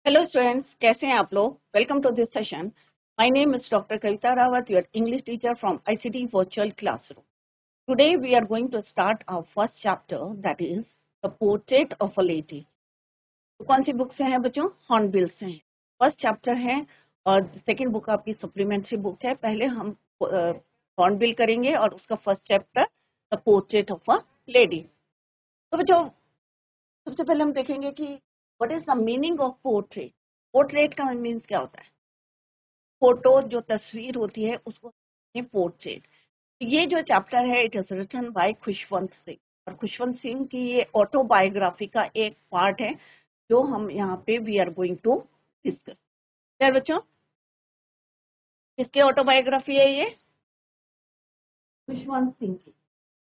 Hello students, कैसे हैं आप लोग? Welcome to this session. My name is doctor Kavita Rawat, your English teacher from ICT virtual classroom. Today we are going to start our first chapter, that is the portrait of a lady. तो कौन सी book से है बच्चों? Hornbill से है। First chapter है और second book आपकी सप्लीमेंट्री बुक है। पहले हम हॉर्नबिल करेंगे और उसका first chapter the portrait of a lady. तो बच्चों, सबसे पहले हम देखेंगे कि what is the meaning of portrait. Portrait का मीन्स क्या होता है? फोटो, जो तस्वीर होती है उसको पोर्ट्रेट। ये जो चैप्टर है it is written by Khushwant Singh, और खुशवंत सिंह की ये ऑटोबायोग्राफी का एक पार्ट है जो हम यहाँ पे we are going to discuss. क्या बच्चों, किसके ऑटोबायोग्राफी है ये? खुशवंत सिंह की।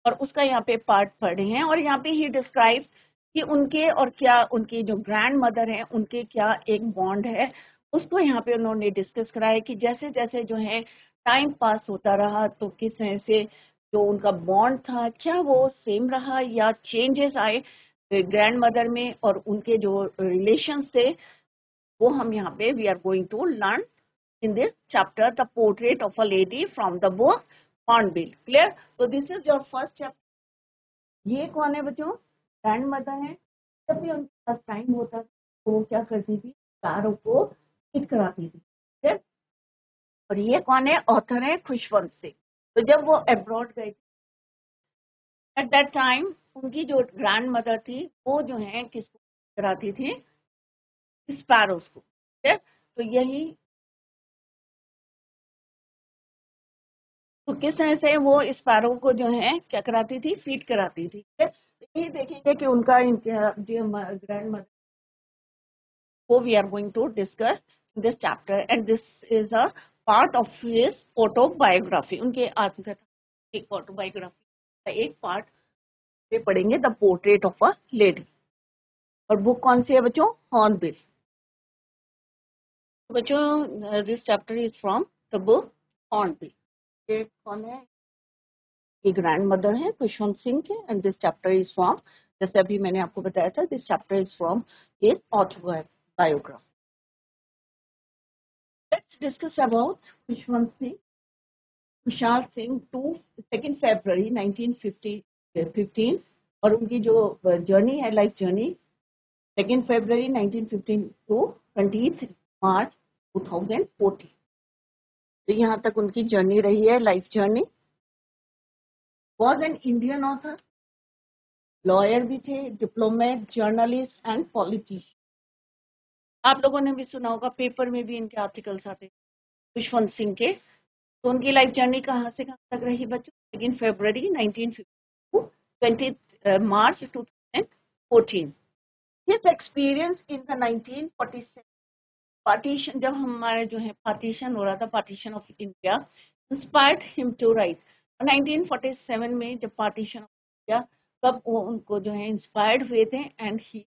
और उसका यहाँ पे पार्ट पढ़े हैं और यहाँ पे ही डिस्क्राइब्स कि उनके और क्या उनकी जो ग्रैंड मदर है उनके क्या एक बॉन्ड है, उसको यहाँ पे उन्होंने डिस्कस करा है कि जैसे जैसे जो है टाइम पास होता रहा तो किस तरह से जो उनका बॉन्ड था क्या वो सेम रहा या चेंजेस आए ग्रैंड मदर में, और उनके जो रिलेशन थे वो हम यहाँ पे we are going to learn in this chapter, the portrait of a lady from the book Hornbill. Clear? So this is your first chapter. ये कौन है बच्चों? ग्रैंड मदर है। जब भी उनके पास टाइम होता तो वो क्या करती थी? तारों को हिट कराती थी। Clear? और ये कौन है? ऑथर है खुशवंत सिंह। तो जब वो अब्रॉड गए एट दैट टाइम उनकी जो ग्रैंड मदर थी वो जो है किसको कराती थी? स्पैरोस को। Clear? तो यही तो किस तरह से वो स्पैरो को जो है क्या कराती थी? फीड कराती थी। यही देखेंगे कि उनका जो ग्रैंड मदर को we are going to discuss this chapter and this is a part of his autobiography. उनके आत्मकथा एक ऑटोबायोग्राफी का एक पार्ट पे पढ़ेंगे, the portrait of a lady. और बुक कौन सी है बच्चों? हॉर्नबिल। बच्चों, this chapter is from the book Hornbill. ये कौन है? ये ग्रैंड मदर है खुशवंत सिंह के, and this chapter is from, जैसे अभी मैंने आपको बताया था, this chapter is from his autobiography. Let's discuss about Khushwant Singh. खुशहाल सिंह 2 फरवरी 1915, और उनकी जो जर्नी है, लाइफ जर्नी, 2 फरवरी 1915 टू 20 मार्च 2014। तो यहाँ तक उनकी जर्नी रही है, life journey. Was an Indian author, lawyer भी थे, डिप्लोमेट, जर्नलिस्ट एंड पॉलिटिशियन। आप लोगों ने भी सुना होगा, पेपर में भी इनके आर्टिकल्स आते खुशवंत सिंह के। तो उनकी लाइफ जर्नी कहाँ से कहाँ तक रही बच्चों? 2 फरवरी 1952 20 मार्च 2014। His experience in the 1947 partition, जब हमारे जो है पार्टीशन हो रहा था, partition of India, inspired him to write. 1947 में जब पार्टीशन ऑफ इंडिया, तब वो उनको जो है इंस्पायर्ड हुए थे एंड ही,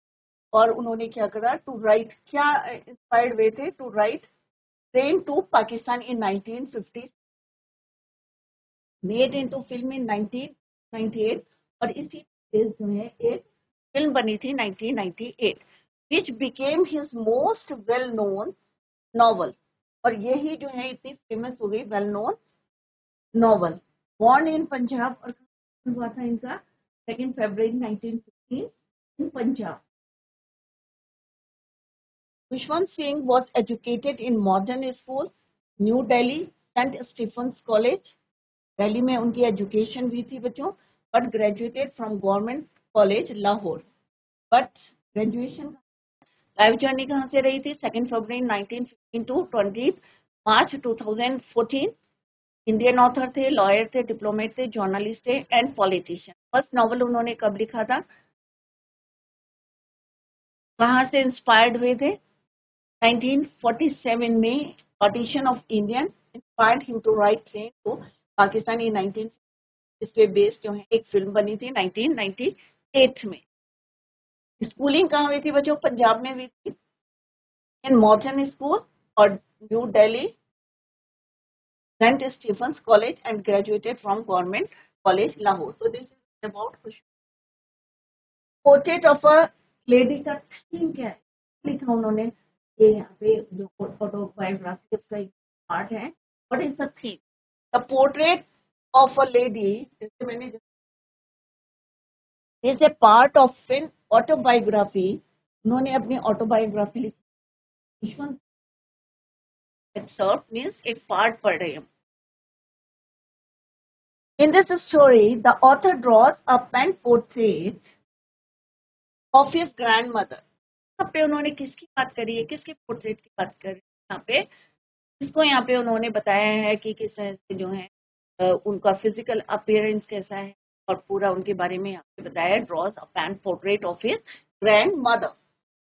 और उन्होंने क्या करा? टू राइट, क्या इंस्पायर्ड हुए थे? To write train to Pakistan in 1950, made into film in 1998, और इसी जो है एक फिल्म बनी थी 1998, which became his most well known novel. और यही जो है इतनी फेमस हो गई, well known novel. Born in Punjab, और हुआ था इनका 2 फरवरी 1915 in Punjab. Khushwant Singh was educated in modern school, New Delhi, Saint Stephen's College, Delhi में उनकी एजुकेशन भी थी बच्चों, but graduated from Government College Lahore. But graduation life journey कहाँ से रही थी? 2 फरवरी 1915 टू 20 मार्च 2014। इंडियन ऑथर थे, लॉयर थे, डिप्लोमेट थे, जर्नलिस्ट थे एंड पॉलिटिशियन। फर्स्ट नॉवल उन्होंने कब लिखा था? कहाँ से इंस्पायर्ड हुए थे? 1947 में partition of Indian inspired him to write train to Pakistan in 19, इस पे बेस्ड जो है एक फिल्म बनी थी 1998 में। स्कूलिंग कहाँ हुई थी बच्चों? पंजाब में हुई थी, इन मॉडर्न स्कूल और New Delhi Saint Stephen's College, and graduated from Government College Lahore. तो this is about Portrait of a Lady का थीम क्या है लिखा उन्होंने? ये यहाँ पे जो ऑटोबायोग्राफी उसका एक पार्ट है. What is the theme? The portrait of a lady. जैसे मैंने is a part of an autobiography. उन्होंने अपनी ऑटोबायोग्राफी लिखी. विश्वनाथ एक्सर्ट मीन्स एक पार्ट पढ़ रहे हैं. In this story, the author draws a pen portrait of his grandmother. यहाँ पे उन्होंने किसकी बात करी है, किसके पोर्ट्रेट की बात करी है यहाँ पे, इसको यहाँ पे उन्होंने बताया है कि किस तरह से जो है उनका फिजिकल अपीयरेंस कैसा है और पूरा उनके बारे में यहाँ पे बताया है. Draws a pen portrait of his grand mother.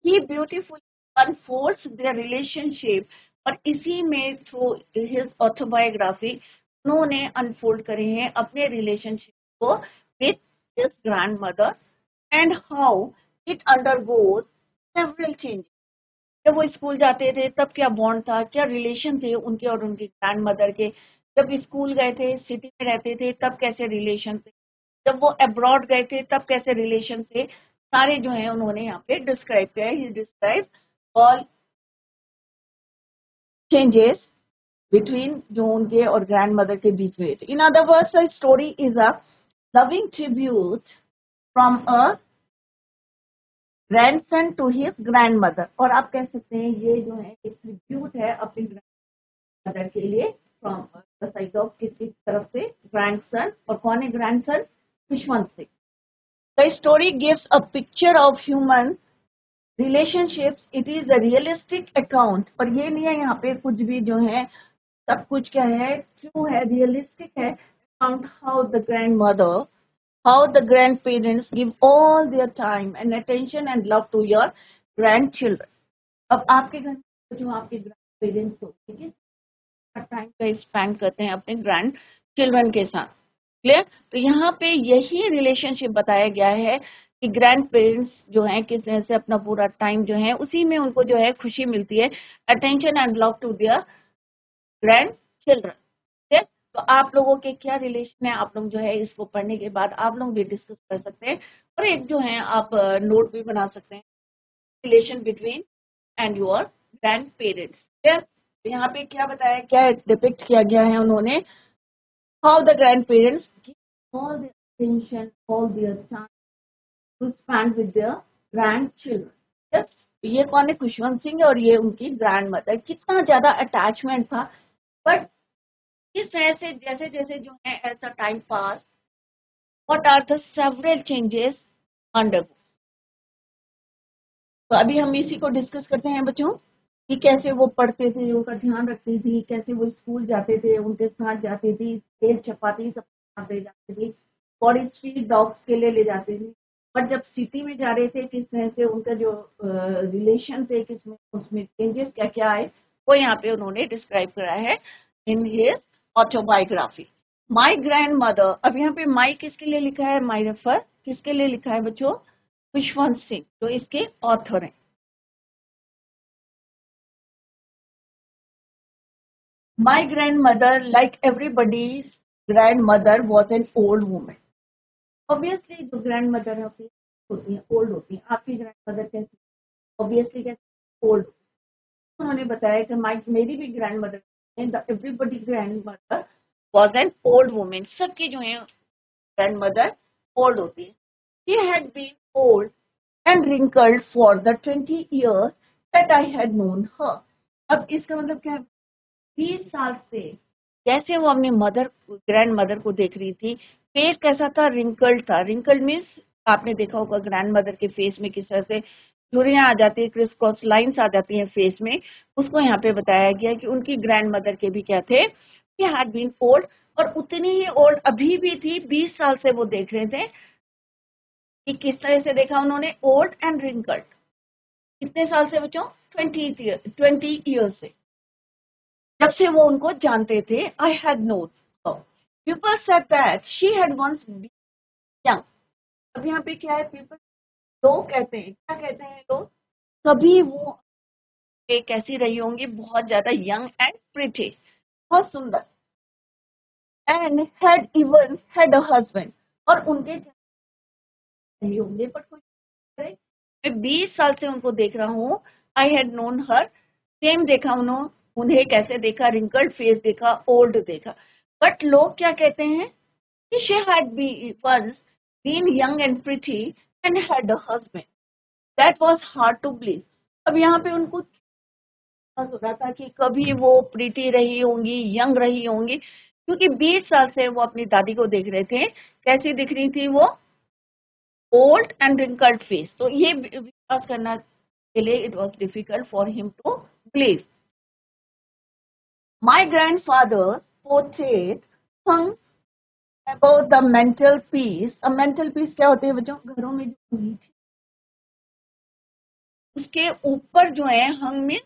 He beautifully unfolds their relationship. और इसी में थ्रू हिज ऑटोबायोग्राफी उन्होंने अनफोल्ड करे हैं अपने रिलेशनशिप को with his grand mother and how it undergoes several changes. जब वो स्कूल जाते थे तब क्या बॉन्ड था, क्या रिलेशन थे उनके और उनकी ग्रैंड मदर के. जब स्कूल गए थे, सिटी में रहते थे, तब कैसे रिलेशन थे. जब वो अब्रॉड गए थे तब कैसे रिलेशन थे. सारे जो है उन्होंने यहाँ पे डिस्क्राइब किया है. He describe all changes between जो उनके और ग्रैंड मदर के बीच में. In other words, the story is a loving tribute from a grandson to his grand mother. और आप कह सकते हैं ये जो है एक ट्रिब्यूट है अपनी ग्रैंड मदर के लिए फ्रॉम द साइड ऑफ किसकी तरफ से, ग्रैंडसन. और कौन है grandson? Khushwant Singh. The story gives a picture of human relationships. It is a realistic account. पर ये नहीं है यहाँ पे कुछ भी जो है सब कुछ क्या है, ट्रू है, रियलिस्टिक है. Account how the grand mother, how the grandparents give all their time and attention and love to your grandchildren. अब आपके घर में जो आपके ग्रैंड होते हैं टाइम का स्पेंड करते हैं अपने ग्रैंड चिल्ड्रन के साथ. क्लियर? तो यहाँ पे यही रिलेशनशिप बताया गया है कि ग्रैंड पेरेंट्स जो हैं किस तरह से अपना पूरा टाइम जो है उसी में उनको जो है खुशी मिलती है. Attention and love to their grand children. तो आप लोगों के क्या रिलेशन है, आप लोग जो है इसको पढ़ने के बाद आप लोग भी डिस्कस कर सकते हैं और एक जो है आप नोट भी बना सकते हैं relation between and your grand parents. तो यहाँ पे क्या बताया, क्या डिपिक्ट किया गया है उन्होंने, how the grand parents give all their attention, all their time to spend with their grand children. ये कौन है? खुशवंत सिंह. और ये उनकी ग्रैंड मदर. कितना ज्यादा अटैचमेंट था. बट इस तरह से जैसे जैसे जो है ऐसा time pass, what are the several changes undergo. तो अभी हम इसी को डिस्कस करते हैं बच्चों कि कैसे वो पढ़ते थे, उनका ध्यान रखती थी, कैसे वो स्कूल जाते थे, उनके साथ जाती थी, तेल चपाती सब साथ ले जाती थी, बॉडी स्ट्रीट डॉग्स के लिए ले जाती थी. बट जब सिटी में जा रहे थे किस तरह से उनका जो रिलेशन थे किसमें उसमें चेंजेस क्या क्या आए वो यहाँ पे उन्होंने डिस्क्राइब करा है in his autobiography. My grand mother. अब यहाँ पे माई किसके लिए लिखा है, माई रेफर किसके लिए लिखा है बच्चों? खुशवंत सिंह जो इसके ऑथर हैं. My grand mother like everybody's grand mother was an old women. Obviously जो ग्रैंड मदर होती है ओल्ड होती है. आपकी ग्रैंड मदर कैसी? ऑब्वियसली कैसे? ओल्ड. उन्होंने बताया कि मेरी भी grand mother, everybody grand mother was an old women. सबकी जो है ग्रैंड मदर ओल्ड होती है. She had been old and wrinkled for the 20 years that I had known her. अब इसका मतलब क्या है? 20 साल से जैसे वो अपनी मदर ग्रैंड मदर को देख रही थी, फेस कैसा था? रिंकल्ड था. रिंकल्ड मीन्स आपने देखा होगा ग्रैंड मदर के फेस में किस तरह से झुर्रियां आ जाती है, क्रिस क्रॉस लाइन्स आ जाती हैं फेस में. उसको यहाँ पे बताया गया कि उनकी ग्रैंड मदर के भी क्या थे? She had been old. और उतनी ही ओल्ड अभी भी थी. 20 साल से वो देख रहे थे कि किस तरह से देखा उन्होंने, ओल्ड एंड रिंकल्ड. कितने साल से बच्चों? 20 ईयर्स से, जब से वो उनको जानते थे. I had known people said that she had once been young. अब यहाँ पे क्या है? पीपल लोग कहते हैं, क्या कहते हैं लोग? कभी वो कैसी रही होंगी? बहुत ज्यादा यंग एंड प्रिटी, बहुत सुंदर. And had even had a husband. और उनके नहीं होंगे. बट कोई मैं 20 साल से उनको देख रहा हूँ आई हैड नोन हर, सेम देखा उन्हें कैसे देखा, रिंकल्ड फेस देखा, ओल्ड देखा, बट लोग क्या कहते हैं कि she had once been young and pretty and had a husband. That was hard to believe. अब यहाँ पे उनको विश्वास हो रहा था कि कभी वो प्रीति रही होंगी, यंग रही होंगी, क्योंकि 20 साल से वो अपनी दादी को देख रहे थे, कैसी दिख रही थी वो, ओल्ड एंड रिंकल्ड फेस. तो ये विश्वास करना के लिए it was difficult for him to believe. My grand father portrait hung about the mental peace. अब mental peace क्या होती है बच्चों, घरों में जो हुई थी उसके ऊपर जो है हंग में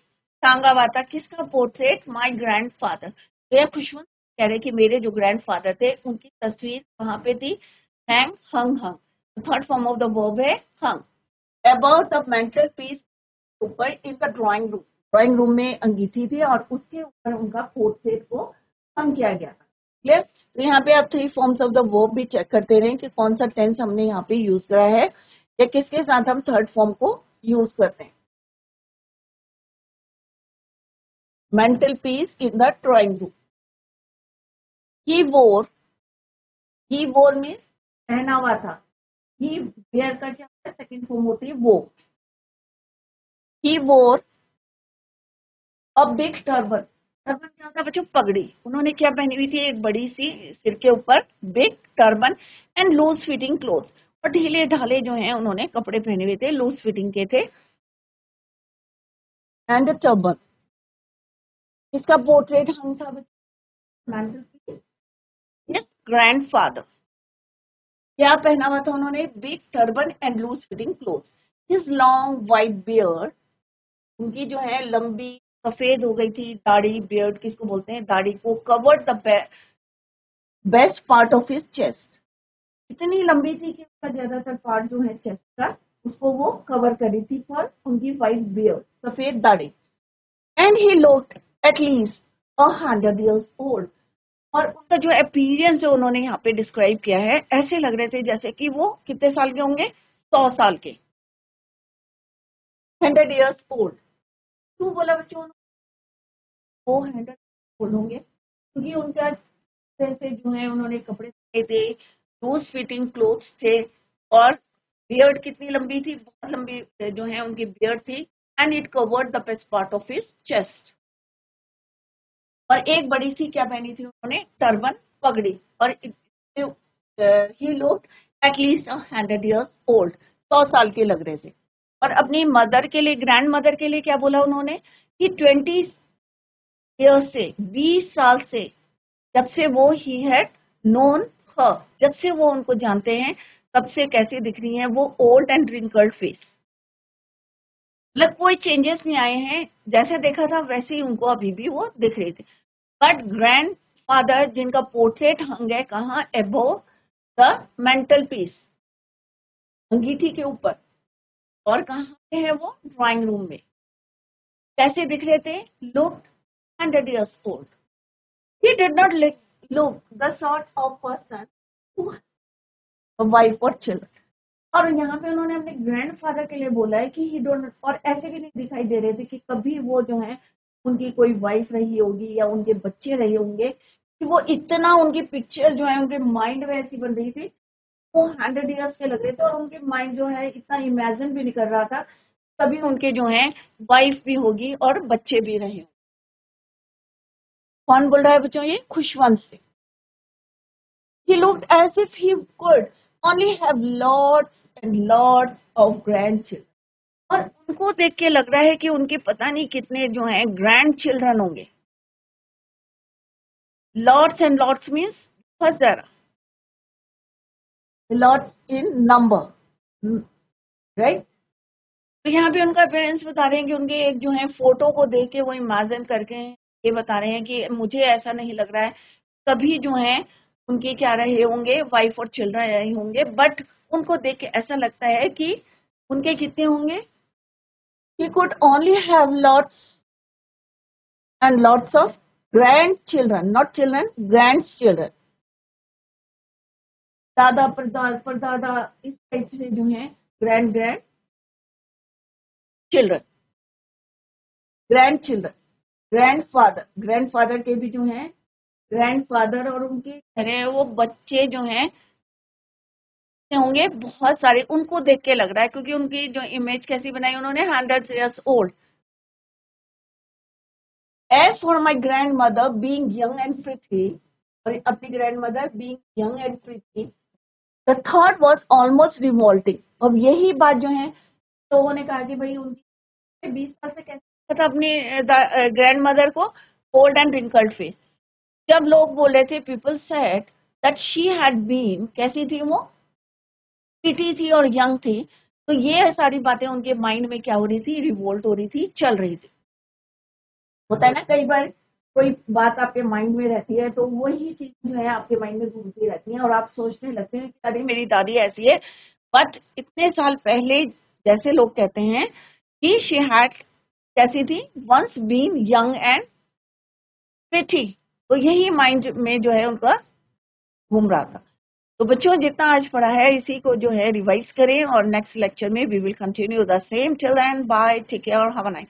टांगा हुआ था किसका पोर्ट्रेट, माय ग्रैंडफादर. तो यह खुशवंत कह रहे कि मेरे जो ग्रैंडफादर थे उनकी तस्वीर कहाँ पे थी, hang, hung. Third form of the verb है हंग अबाउट द मेंटल पीस, ऊपर इन द ड्राइंग रूम में अंगीठी थी और उसके ऊपर उनका पोर्ट्रेट को हंग किया गया था. क्लियर. तो यहाँ पे आप 3 फॉर्म्स ऑफ द वर्ब भी चेक करते रहें कि कौन सा टेंस हमने यहाँ पे यूज करा है या किसके साथ हम थर्ड फॉर्म को यूज करते हैं. Mantelpiece in the drawing room. He wore means पहना हुआ था. ही वेयर का क्या होता है, सेकेंड फॉर्म होती है वो. ही वोर अ बिग टर्बन. टर्बन क्या होता है बच्चों, पगड़ी. उन्होंने क्या पहनी हुई थी, एक बड़ी सी सिर के ऊपर big turban and loose fitting cloth. और ढीले ढाले जो हैं उन्होंने कपड़े पहने हुए थे, लूज फिटिंग के थे. एंड टर्बन, इसका पोर्ट्रेट हम था ग्रैंडफादर. क्या पहना हुआ था उन्होंने, big turban and loose fitting cloth. His long white beard, उनकी जो है लंबी सफेद हो गई थी दाढ़ी, बियर्ड किसको बोलते हैं, दाढ़ी को, covered the best part of his chest. इतनी लंबी थी कि उसका ज्यादातर पार्ट जो है चेस्ट का उसको वो कवर करी थी फॉर उनकी वाइट बियर्ड, सफेद दाढ़ी. And he looked at least 100 years old. और उनका जो अपीयरेंस जो उन्होंने यहाँ पे डिस्क्राइब किया है, ऐसे लग रहे थे जैसे कि वो कितने साल के होंगे, 100 साल के, 100 years old. क्यों बोला बच्चों, वो 100 old होंगे क्योंकि उनका जैसे जो है उन्होंने कपड़े पहने थे, लूज फिटिंग क्लोथ्स थे, और बियर्ड कितनी लंबी थी, बहुत लंबी जो है उनकी बियर्ड थी. And it covered the best part of his chest. और एक बड़ी सी क्या पहनी थी उन्होंने, टर्बन, पगड़ी. और he looked at least 100 years old. 100 साल के लग रहे थे. और अपनी मदर के लिए, ग्रैंड मदर के लिए क्या बोला उन्होंने कि 20 years से, 20 साल से, जब से वो ही हैड नोन हर, जब से वो उनको जानते हैं तब से कैसे दिख रही हैं वो, ओल्ड एंड रिंकल्ड फेस. मतलब कोई चेंजेस नहीं आए हैं, जैसे देखा था वैसे ही उनको अभी भी वो दिख रहे थे. बट ग्रैंड फादर जिनका पोर्ट्रेट हंग है कहाँ, अबव द मेंटल पीस, अंगीठी के ऊपर. और कहाँ पे है वो, ड्राइंग रूम में. कैसे दिख रहे थे, looked 100 years old. He did not look the sort of person who a wife or children. और यहाँ पे उन्होंने अपने ग्रैंडफादर के लिए बोला है कि ही डोंट, और ऐसे भी नहीं दिखाई दे रहे थे कि कभी वो जो है उनकी कोई वाइफ रही होगी या उनके बच्चे रहे होंगे, कि वो इतना उनकी पिक्चर जो है उनके माइंड में ऐसी बन रही थी, वो 100 years के लग रहे थे. और उनके माइंड जो है इतना इमेजिन भी नहीं कर रहा था तभी उनके जो है वाइफ भी होगी और बच्चे भी रहे. कौन बोल रहा है बच्चों, ये खुशवंत से. He looked as if he could only have lots and lots of grandchildren. और उनको देख के लग रहा है कि उनके पता नहीं कितने जो हैं ग्रैंड चिल्ड्रन होंगे. लॉट्स एंड लॉट्स मीन्स बहुत ज्यादा, लॉट्स इन नंबर, राइट. तो यहाँ पे उनका पेरेंट्स बता रहे हैं कि उनके एक जो है फोटो को देख के वो इमेजिन करके ये बता रहे हैं कि मुझे ऐसा नहीं लग रहा है तभी जो है उनके क्या रहे होंगे, वाइफ और चिल्ड्रन रहे होंगे, बट उनको देख के ऐसा लगता है कि उनके कितने होंगे, he could only have lots and lots of grandchildren, not children, grandchildren. दादा परदादा इस टाइप से जो है ग्रैंड चिल्ड्रन. ग्रैंडचिल्ड्रन, ग्रैंडफादर के भी जो हैं, ग्रैंडफादर और उनके ठहरे वो बच्चे जो हैं होंगे बहुत सारे, उनको देख के लग रहा है, क्योंकि उनकी जो इमेज कैसी बनाई उन्होंने, 100 years old. As for my grandmother being young and pretty, और अपनी grandmother being young and pretty, the thought was almost revolting. अब यही बात जो है लोगों ने कहा कि भाई उनकी 20 साल से कैसे था अपनी ग्रैंडमदर को ओल्ड एंड रिंकल्ड फेस. जब लोग बोल रहे थे, people said that she had been, कैसी थी वो, प्रीटी थी और यंग थी. तो ये सारी बातें उनके माइंड में क्या हो रही थी, रिवोल्ट हो रही थी, चल रही थी. होता है ना कई बार कोई बात आपके माइंड में रहती है तो वही चीज जो है आपके माइंड में घूमती रहती है और आप सोचने लगते हैं कि अरे मेरी दादी ऐसी है. बट इतने साल पहले जैसे लोग कहते हैं कि शी हैड, कैसी थी, once been young and pretty. तो यही माइंड में जो है उनका घूम रहा था. तो बच्चों जितना आज पढ़ा है इसी को जो है रिवाइज करें और नेक्स्ट लेक्चर में we will continue the same. Till then bye, take care और हैव अ नाइस